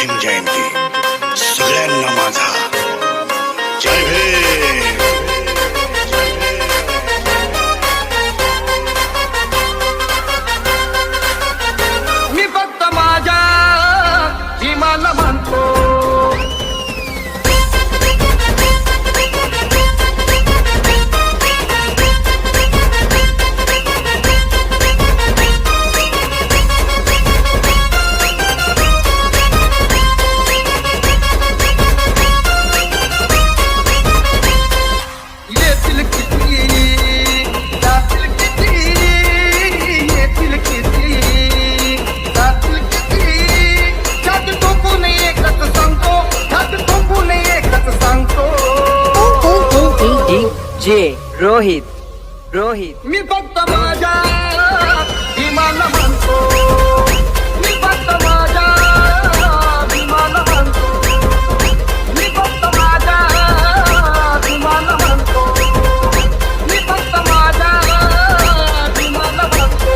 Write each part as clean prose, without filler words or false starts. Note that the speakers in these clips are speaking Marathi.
भीम जयंती सगळ्यांना माझा जय भीम. मी फक्त माझ्या भीमाला मानतो. येतील किती जातील किती, येतील किती जातील किती, छाती ठोकून एकच सांगतो, छाती ठोकून एकच सांगतो. जे रोहित मी फक्त माझ्या भीमाला मानतो. मी फक्त माझ्या भीमाला मानतो. मी फक्त माझ्या भीमाला मानतो. मी फक्त माझ्या भीमाला मानतो.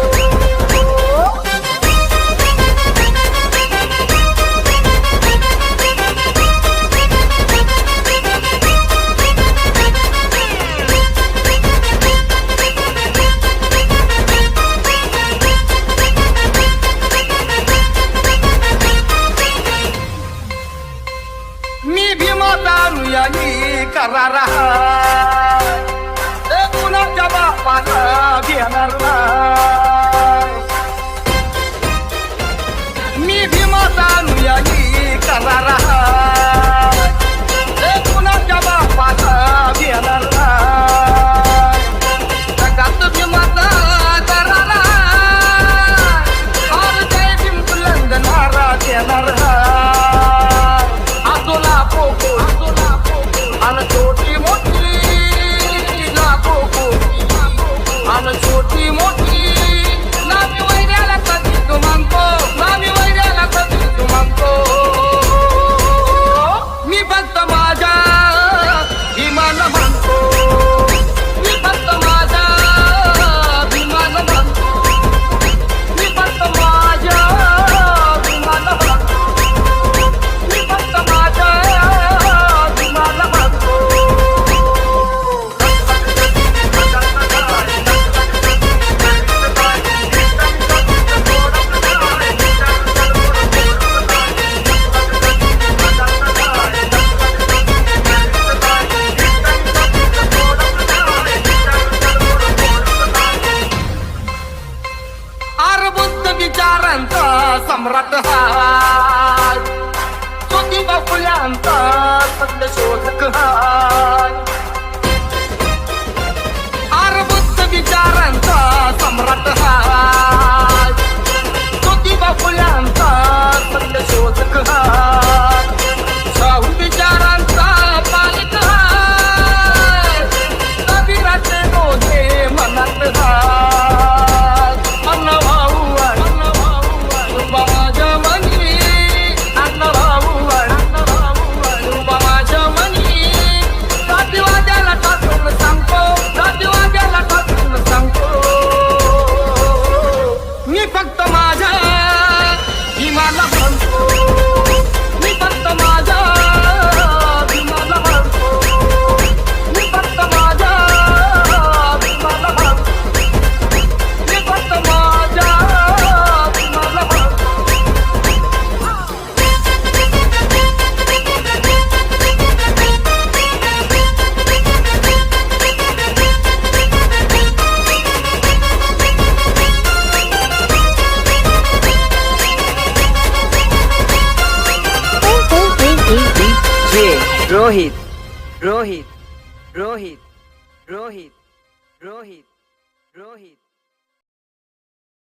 मी भीमाचा अनुयायी करार आहे. ते कुणाच्या बापाला घेणार नाही. मी भीमाचा अनुयायी करार आहे. ते कुणाच्या बापाला घेणार नाही. जगात भीमाचा करार आहे. और जय भीम बुलंद नारा देणार आहे. आणि छोटी मोठी लाखो कोटी, आणि छोटी मोठी नामी वैऱ्याला कधी तू मानतो, नामी वैऱ्याला कधी तू मानतो. मी फक्त माझ्या भीमाला मानतो. मी फक्त माझ्या भीमाला मानतो. मी फक्त माझ्या भीमाला मानतो. मी फक्त माझ्या भीमाला मानतो. बुद्ध विचारांचा सम्राट हाय. ज्योतिबा फुल्यांचा सत्य शोधक हाय. बुद्ध विचारांचा सम्राट हाय. ज्योतिबा फुल्यांचा सत्य शोधक हाय. शाहू विचारांचा पालक हाय. कबीराचे डोळे मनात हाय. मी फक्त माझ्या भीमाला मानतो. मी फक्त माझ्या भीमाला मानतो. मी फक्त माझ्या भीमाला मानतो. मी फक्त माझ्या भीमाला मानतो. रोहित